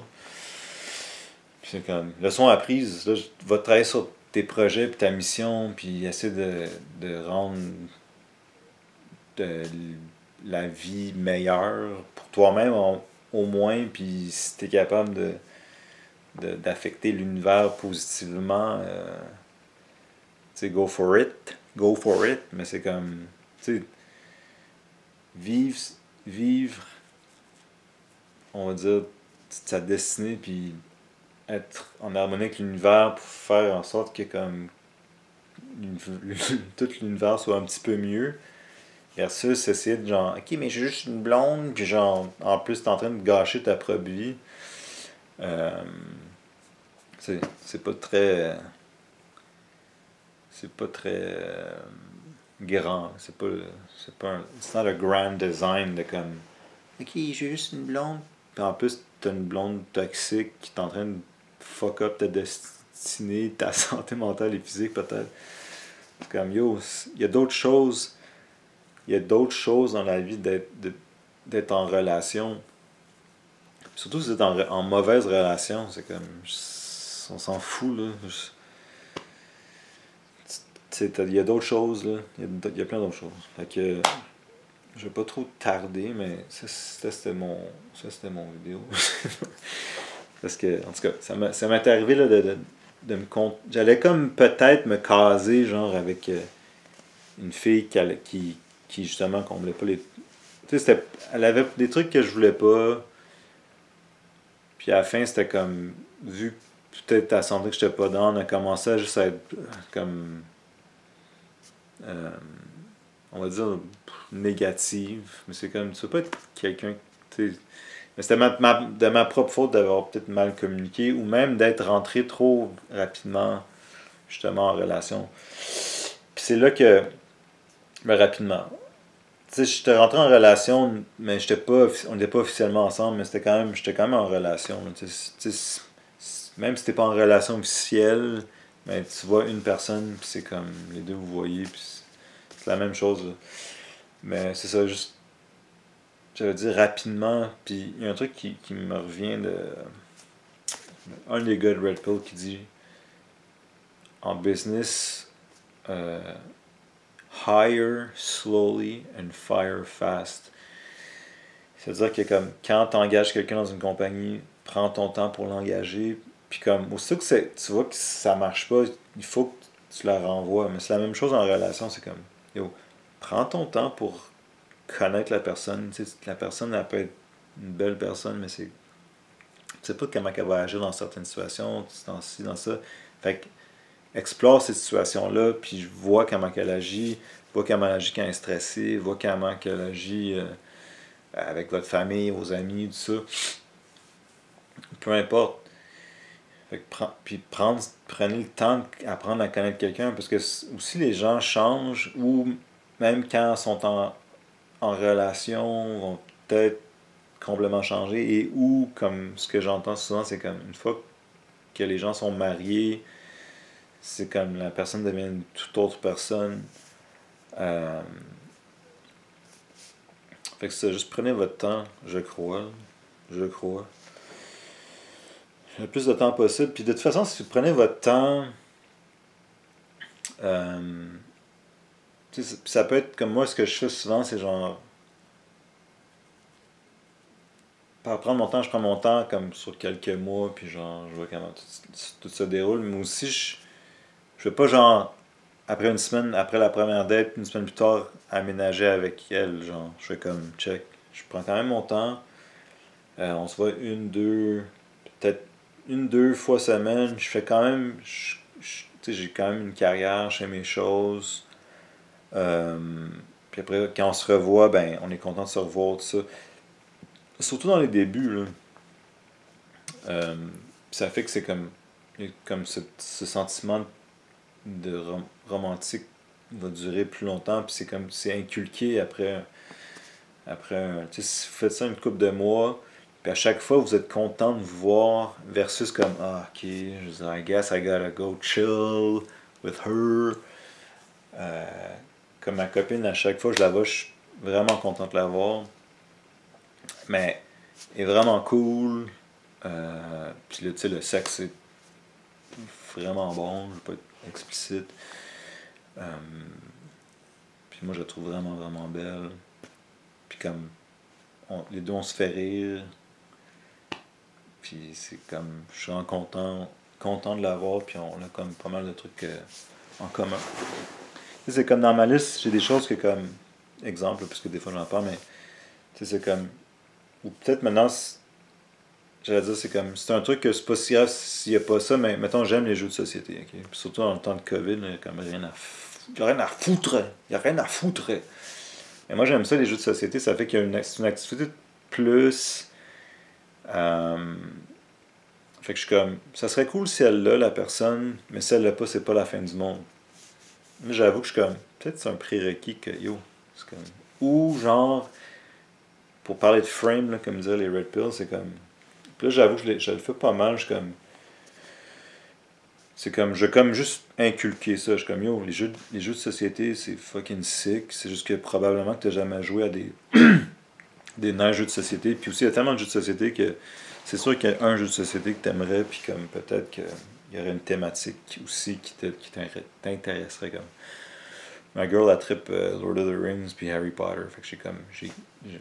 Puis c'est comme leçon apprise, là, va travailler sur tes projets puis ta mission, puis essaie de rendre de, la vie meilleure pour toi-même au moins, puis si t'es capable d'affecter l'univers positivement, tu sais, go for it, mais c'est comme, tu sais, vivre, vivre, on va dire, sa destinée, puis être en harmonie avec l'univers pour faire en sorte que comme tout l'univers soit un petit peu mieux versus essayer de genre ok mais j'ai juste une blonde puis genre en plus t'es en train de gâcher ta propre vie. euh, c'est pas très grand, c'est pas un it's not a grand design de comme ok j'ai juste une blonde puis en plus t'as une blonde toxique qui est en train de fuck up ta destinée, ta santé mentale et physique peut-être. C'est comme yo, il y a d'autres choses dans la vie d'être en relation. Surtout si vous êtes en mauvaise relation, c'est comme on s'en fout là. Il y a d'autres choses là, il y a plein d'autres choses. Fait que je vais pas trop tarder, mais ça c'était mon vidéo. Parce que, en tout cas, ça m'est arrivé là, de me compte. J'allais comme peut-être me caser, genre, avec une fille qui justement, comblait pas les. Tu sais, elle avait des trucs que je voulais pas. Puis à la fin, c'était comme. Vu que peut-être elle sentait que j'étais pas dans, on a commencé à juste être comme. euh, on va dire négative. Mais c'est comme. Tu veux pas être quelqu'un. Tu sais, mais c'était de ma propre faute d'avoir peut-être mal communiqué ou même d'être rentré trop rapidement justement en relation. Puis c'est là que, ben, rapidement, tu sais, j'étais rentré en relation, mais on n'était pas officiellement ensemble, mais j'étais quand même en relation. Même si t'es pas en relation officielle, ben, tu vois une personne, puis c'est comme les deux vous voyez, puis c'est la même chose. Là. Mais c'est ça, juste j'allais dire rapidement, puis il y a un truc qui me revient de un des gars de Red Pill qui dit en business, euh, hire slowly and fire fast. C'est-à-dire que comme quand tu engages quelqu'un dans une compagnie, prends ton temps pour l'engager, puis comme aussitôt que tu vois que ça marche pas, il faut que tu la renvoies. Mais c'est la même chose en relation, c'est comme yo, prends ton temps pour connaître la personne. Tu sais, la personne, elle peut être une belle personne, mais tu sais pas comment elle va agir dans certaines situations, dans ci, dans ça. Fait que explore ces situations-là, puis vois comment elle agit, vois comment elle agit quand elle est stressée, vois comment elle agit avec votre famille, vos amis, tout ça. Peu importe. Fait que puis prenez le temps d'apprendre à connaître quelqu'un, parce que aussi les gens changent, ou même quand ils sont en relation, vont peut-être complètement changer, et ou, comme ce que j'entends souvent, c'est comme une fois que les gens sont mariés, c'est comme la personne devient une toute autre personne. Euh, Fait que ça, juste prenez votre temps, je crois. Je crois. Le plus de temps possible. Puis de toute façon, si vous prenez votre temps, euh, ça peut être comme moi, ce que je fais souvent, c'est genre, pour prendre mon temps, je prends mon temps comme sur quelques mois, puis genre, je vois comment tout se déroule. Mais aussi, je veux pas genre, après une semaine, après la première date, une semaine plus tard, aménager avec elle. Genre, je fais comme check. Je prends quand même mon temps. On se voit une, deux, peut-être une, deux fois semaine. Je fais quand même. Tu sais, j'ai quand même une carrière, je fais mes choses. Euh, Puis après, quand on se revoit, ben, on est content de se revoir, tout ça. Surtout dans les débuts, là. Euh, Ça fait que c'est comme, comme ce sentiment de romantique va durer plus longtemps, puis c'est comme, c'est inculqué tu sais, si vous faites ça une couple de mois, puis à chaque fois vous êtes content de vous voir, versus comme, ah, ok, je veux dire, I guess I gotta go chill with her. Comme ma copine, à chaque fois que je la vois, je suis vraiment content de la voir. Mais elle est vraiment cool. Puis là, tu sais, le sexe est vraiment bon, je vais pas être explicite. Euh, Puis moi, je la trouve vraiment, vraiment belle. Puis comme, les deux, on se fait rire. Puis c'est comme, je suis vraiment content de la voir. Puis on a comme pas mal de trucs en commun. Tu sais, c'est comme dans ma liste, j'ai des choses que comme, exemple, parce que des fois j'en parle, mais tu sais, c'est comme, ou peut-être maintenant, j'allais dire, c'est comme, c'est un truc que c'est pas si grave s'il y a pas ça, mais mettons, j'aime les jeux de société, ok? Puis surtout dans le temps de COVID, il y a comme rien à il y a rien à foutre. Il y a rien à foutre. Et moi, j'aime ça, les jeux de société. Ça fait qu'il y a une activité de plus. Euh, Fait que je suis comme, ça serait cool si elle l'a, la personne, mais si elle l'a pas, c'est pas la fin du monde. Mais j'avoue que je suis comme, peut-être c'est un prérequis que, yo, c'est comme, ou genre, pour parler de frame, là, comme disaient les Red Pills, c'est comme, puis là, j'avoue que je le fais pas mal, je suis comme, c'est comme, je comme juste inculquer ça. Je suis comme, yo, les jeux de société, c'est fucking sick. C'est juste que probablement que t'as jamais joué à des nice jeux de société. Puis aussi, il y a tellement de jeux de société que c'est sûr qu'il y a un jeu de société que t'aimerais, puis comme peut-être qu'il y aurait une thématique aussi qui t'intéresserait. Comme ma girl, elle trippe Lord of the Rings, puis Harry Potter. Fait que j'ai comme,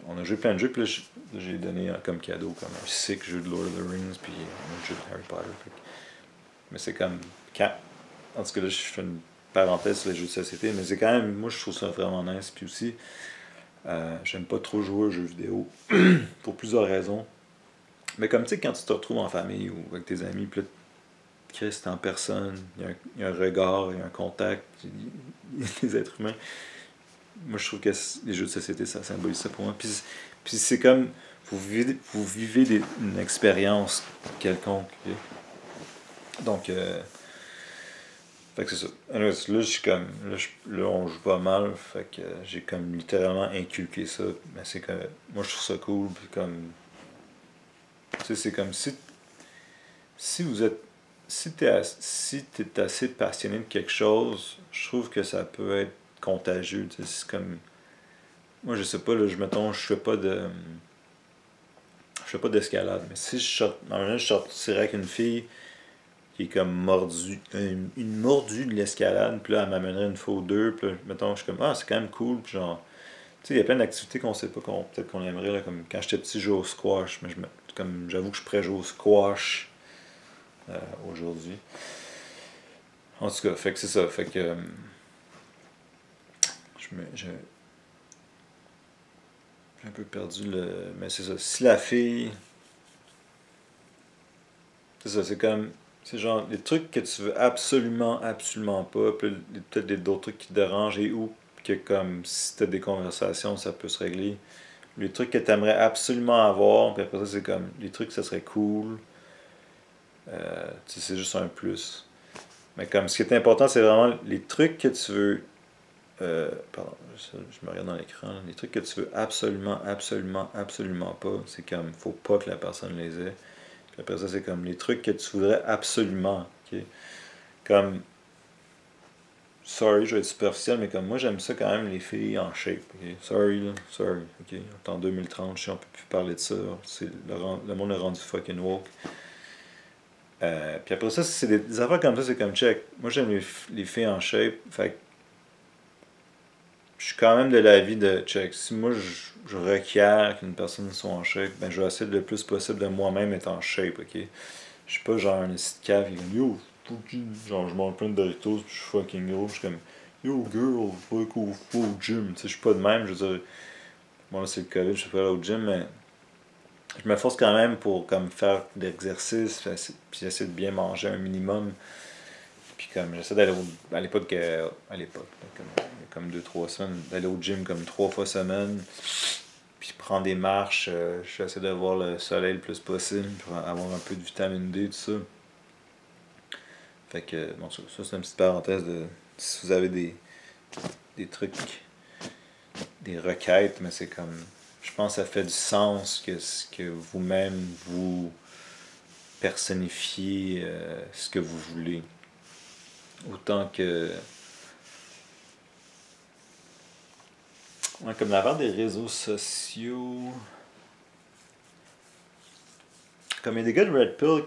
on a joué plein de jeux, puis là, j'ai donné comme cadeau comme un sick jeu de Lord of the Rings, puis un jeu de Harry Potter. Mais c'est comme, quand, en tout cas là, je fais une parenthèse sur les jeux de société, mais c'est quand même, moi je trouve ça vraiment nice. Puis aussi, j'aime pas trop jouer aux jeux vidéo pour plusieurs raisons. Mais comme tu sais, quand tu te retrouves en famille ou avec tes amis, puis là, Chris, c'est en personne, il y a un regard, il y a un contact, il y a des êtres humains. Moi, je trouve que les jeux de société, ça symbolise ça pour moi. Puis c'est comme, vous vivez une expérience quelconque. Okay? Donc, fait que c'est ça. Anyways, là, je suis comme, là, on joue pas mal, fait que j'ai comme littéralement inculqué ça. Mais c'est que, moi, je trouve ça cool, puis comme, tu sais, c'est comme si vous êtes, si t'es assez passionné de quelque chose, je trouve que ça peut être contagieux, tu sais, c'est comme, moi je sais pas, là, mettons, je fais pas d'escalade, mais si je sortirais avec une fille qui est comme mordue, une mordue de l'escalade, puis là, elle m'amènerait une fois ou deux, puis là, mettons, je suis comme, ah, c'est quand même cool, puis genre, tu sais, il y a plein d'activités qu'on sait pas, peut-être qu'on aimerait, là, comme quand j'étais petit, je jouais au squash, mais comme, j'avoue que je pourrais jouer au squash aujourd'hui. En tout cas, fait que c'est ça, fait que, j'ai un peu perdu le, mais c'est ça, si la fille, c'est ça, c'est comme, c'est genre les trucs que tu veux absolument, absolument pas, puis peut-être d'autres trucs qui te dérangent et où que comme si t'as des conversations, ça peut se régler. Les trucs que t'aimerais absolument avoir, puis après ça, c'est comme les trucs que ça serait cool. Tu sais, c'est juste un plus. Mais comme ce qui est important, c'est vraiment les trucs que tu veux. Pardon, je me regarde dans l'écran. Les trucs que tu veux absolument, absolument, absolument pas, c'est comme, faut pas que la personne les ait. Puis après ça, c'est comme les trucs que tu voudrais absolument. Ok. Comme, sorry, je vais être superficiel, mais comme moi, j'aime ça quand même, les filles en shape. Ok. Sorry, là, sorry. Ok. En 2030, je sais, on peut plus parler de ça. Le monde est rendu fucking woke. Puis après ça, c'est des affaires comme ça, c'est comme check. Moi, j'aime les filles en shape. Fait que je suis quand même de l'avis de check. Si moi, je requiers qu'une personne soit en shape, ben, je vais essayer le plus possible de moi-même être en shape, ok? Je suis pas genre un esti de cave qui est comme yo, genre je mange plein de Doritos puis je suis fucking gros, je suis comme yo girl, fuck au gym, tu sais, je suis pas de même, je veux dire, moi là c'est le COVID, je suis pas allé au gym, mais je me force quand même pour comme faire de l'exercice, puis essayer de bien manger un minimum, puis comme j'essaie d'aller à l'époque, comme 2-3 semaines, d'aller au gym comme 3 fois semaine, puis prendre des marches, j'essaie de voir le soleil le plus possible pour avoir un peu de vitamine D, tout ça. Fait que, bon, ça c'est une petite parenthèse de si vous avez des trucs, des requêtes, mais c'est comme, je pense que ça fait du sens que vous-même vous personnifiez ce que vous voulez. Autant que, ouais, comme l'affaire des réseaux sociaux, comme il y a des gars de Red Pill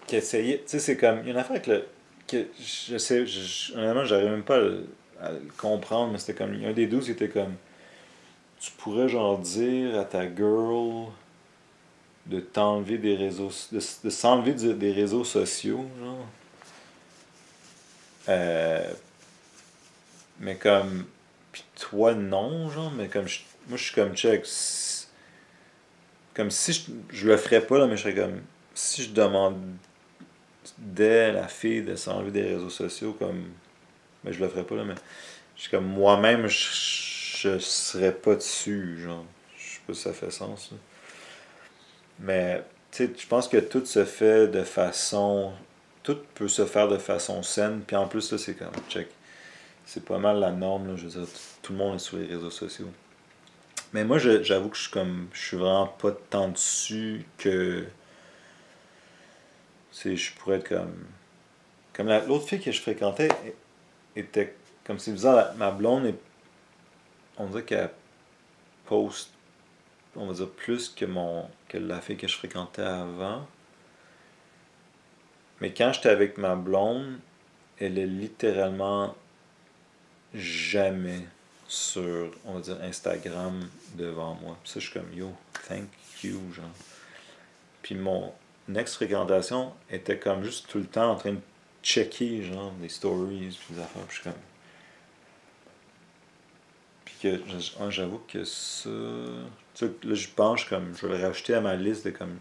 qui essayaient, tu sais, c'est comme, il y a une affaire avec que je sais, honnêtement, j'arrive même pas à le comprendre, mais c'était comme, il y a un des 12 qui était comme, tu pourrais genre dire à ta girl de t'enlever des réseaux, de s'enlever des réseaux sociaux, genre. Euh, mais comme, puis toi non, genre, mais comme, moi je suis comme check, comme si je le ferais pas, là, mais je serais comme, si je demandais à la fille de s'enlever des réseaux sociaux, comme, mais je le ferais pas, là, mais je suis comme, moi-même, je serais pas dessus, genre. Je sais pas si ça fait sens, là. Mais, tu sais, je pense que tout se fait de façon. Tout peut se faire de façon saine. Puis en plus, là, c'est comme, check. C'est pas mal la norme, là. Je veux dire, tout le monde est sur les réseaux sociaux. Mais moi, j'avoue que je suis comme. Je suis vraiment pas tant dessus que. Je pourrais être comme. Comme l'autre fille que je fréquentais était. Comme c'est bizarre, ma blonde, on dirait qu'elle poste, on va dire, plus que la fille que je fréquentais avant. Mais quand j'étais avec ma blonde, elle est littéralement jamais sur, on va dire, Instagram devant moi. Puis ça, je suis comme, yo, thank you, genre. Puis mon ex-fréquentation était comme juste tout le temps en train de checker, genre, des stories, puis des affaires. Puis je suis comme. Puis que, j'avoue que ça. Tu sais, là, je pense comme, je vais le rajouter à ma liste de comme.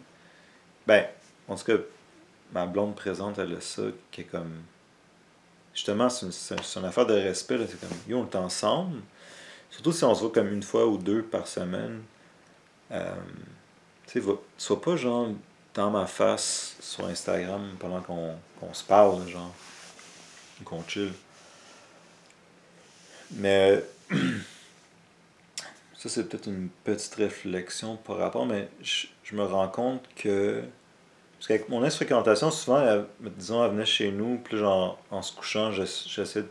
Ben, en tout cas, ma blonde présente, elle a ça, qui est comme. Justement, c'est une affaire de respect, là. C'est comme, yo, on est ensemble. Surtout si on se voit comme une fois ou deux par semaine. Euh, tu sais, sois pas genre dans ma face sur Instagram pendant qu'on se parle, genre, ou qu'on chill. Mais ça, c'est peut-être une petite réflexion par rapport, mais je me rends compte que. Parce qu'avec mon ex-fréquentation, souvent, disons, elle venait chez nous, puis genre, en se couchant, j'essaie de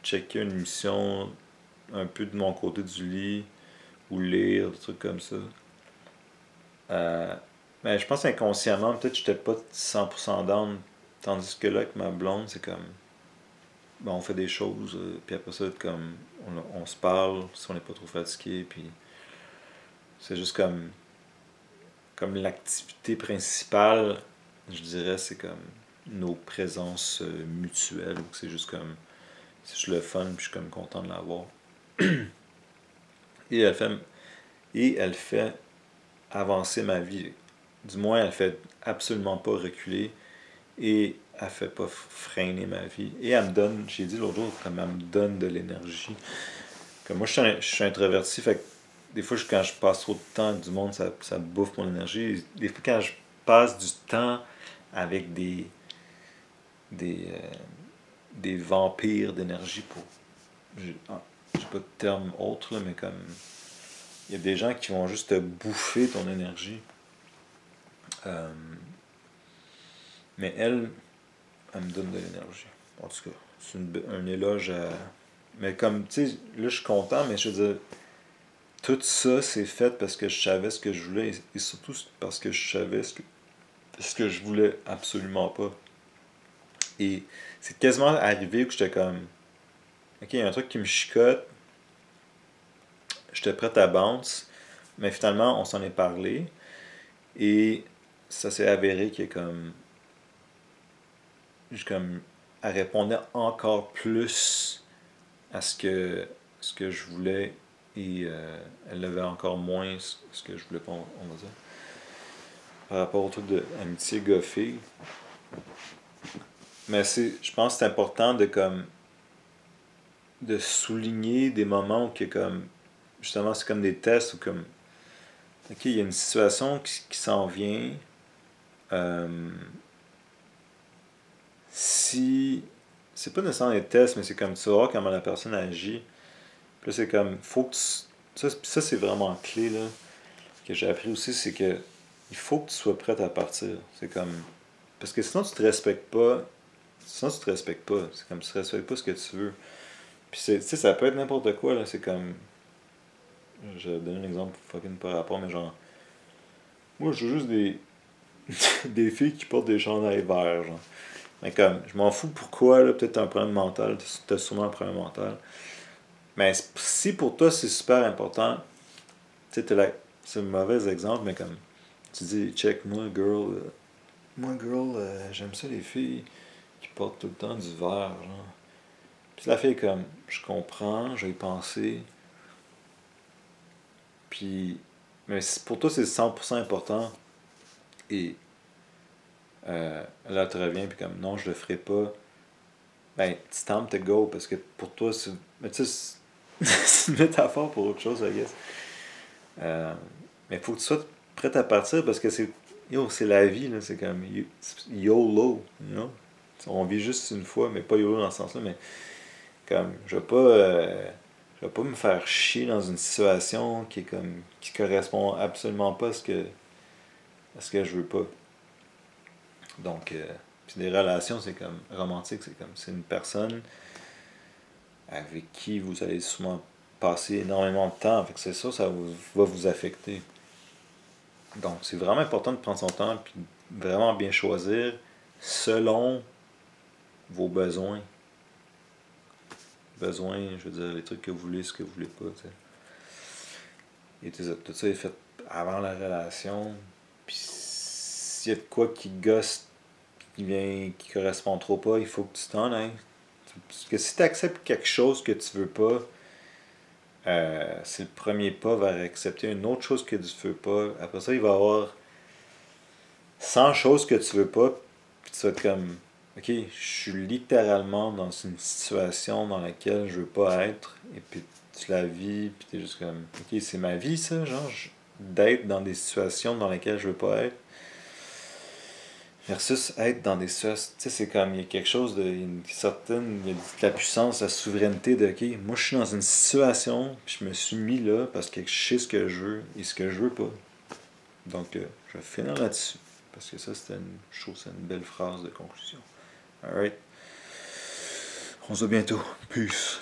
checker une émission un peu de mon côté du lit, ou lire, des trucs comme ça. Mais je pense inconsciemment, peut-être que j'étais pas 100% down, tandis que là, avec ma blonde, c'est comme, bon, on fait des choses, puis après ça, comme, on se parle, si on n'est pas trop fatigué, puis c'est juste comme l'activité principale, je dirais, c'est comme nos présences mutuelles, ou que c'est juste comme, c'est juste le fun, puis je suis comme content de l'avoir. Et elle fait avancer ma vie. Du moins, elle fait absolument pas reculer et elle fait pas freiner ma vie. Et elle me donne, j'ai dit l'autre jour, comme elle me donne de l'énergie. Comme moi, je suis introverti, fait que des fois, quand je passe trop de temps avec du monde, ça bouffe mon énergie. Des fois, quand je passe du temps avec des, euh, des vampires d'énergie pour. J'ai pas de terme autre, là, mais comme. Il y a des gens qui vont juste te bouffer ton énergie. Euh, mais elle me donne de l'énergie. En tout cas, c'est un éloge à. Mais comme, tu sais, là, je suis content, mais je veux dire, tout ça, c'est fait parce que je savais ce que je voulais et surtout parce que je savais ce que je voulais absolument pas. Et c'est quasiment arrivé que j'étais comme, ok, il y a un truc qui me chicote, j'étais prêt à bounce, mais finalement, on s'en est parlé et ça s'est avéré que comme, elle répondait encore plus à ce que je voulais et elle avait encore moins ce que je voulais pas, on va dire. Par rapport au truc d'amitié goffée. Mais je pense que c'est important de souligner des moments où justement c'est comme des tests où comme ok, il y a une situation qui s'en vient. Euh, si c'est pas nécessairement des tests, mais c'est comme tu vas voir comment la personne agit. Puis là, c'est comme faut que ça c'est vraiment clé là que j'ai appris aussi, c'est que il faut que tu sois prête à partir. C'est comme parce que sinon tu te respectes pas. Sinon tu te respectes pas. C'est comme tu respectes pas ce que tu veux. Puis tu sais, ça peut être n'importe quoi là. C'est comme je vais donner un exemple fucking par rapport, mais genre moi je veux juste des filles qui portent des chandails verts, genre. Mais comme, je m'en fous pourquoi, là, peut-être t'as un problème mental, t'as sûrement un problème mental. Mais si pour toi c'est super important, tu sais, c'est un mauvais exemple, mais comme, tu dis, check, moi, girl, j'aime ça les filles qui portent tout le temps du vert, genre. Puis la fille est comme, je comprends, je vais y penser, puis, mais pour toi c'est 100% important, et là tu reviens, puis comme, non, je le ferai pas, ben, it's time to go, parce que pour toi, mais tu sais, c'est une métaphore pour autre chose, I guess. Mais il faut que tu sois prêt à partir parce que c'est la vie, là, c'est comme YOLO, you know? On vit juste une fois, mais pas YOLO dans ce sens-là, mais comme, je vais pas me faire chier dans une situation qui correspond absolument pas à ce que je veux pas. Donc, puis des relations, c'est comme romantique, c'est une personne avec qui vous allez souvent passer énormément de temps. Fait que c'est ça, va vous affecter. Donc, c'est vraiment important de prendre son temps puis vraiment bien choisir selon vos besoins. Besoins, je veux dire, les trucs que vous voulez, ce que vous voulez pas. T'sais. Et tout ça est fait avant la relation. Puis s'il y a de quoi qui gosse, qui correspond trop pas, il faut que tu t'en ailles. Parce que si tu acceptes quelque chose que tu veux pas, c'est le premier pas vers accepter une autre chose que tu veux pas. Après ça, il va y avoir 100 choses que tu veux pas, puis tu vas être comme, ok, je suis littéralement dans une situation dans laquelle je veux pas être, et puis tu la vis, puis t'es juste comme, ok, c'est ma vie ça, genre, d'être dans des situations dans lesquelles je veux pas être, versus être dans des situations, tu sais, c'est comme, il y a quelque chose de, il y a de la puissance, la souveraineté de, ok, moi je suis dans une situation, puis je me suis mis là parce que je sais ce que je veux et ce que je veux pas. Donc, je vais finir là-dessus. Parce que ça, je trouve que c'est une belle phrase de conclusion. Alright. On se voit bientôt. Peace.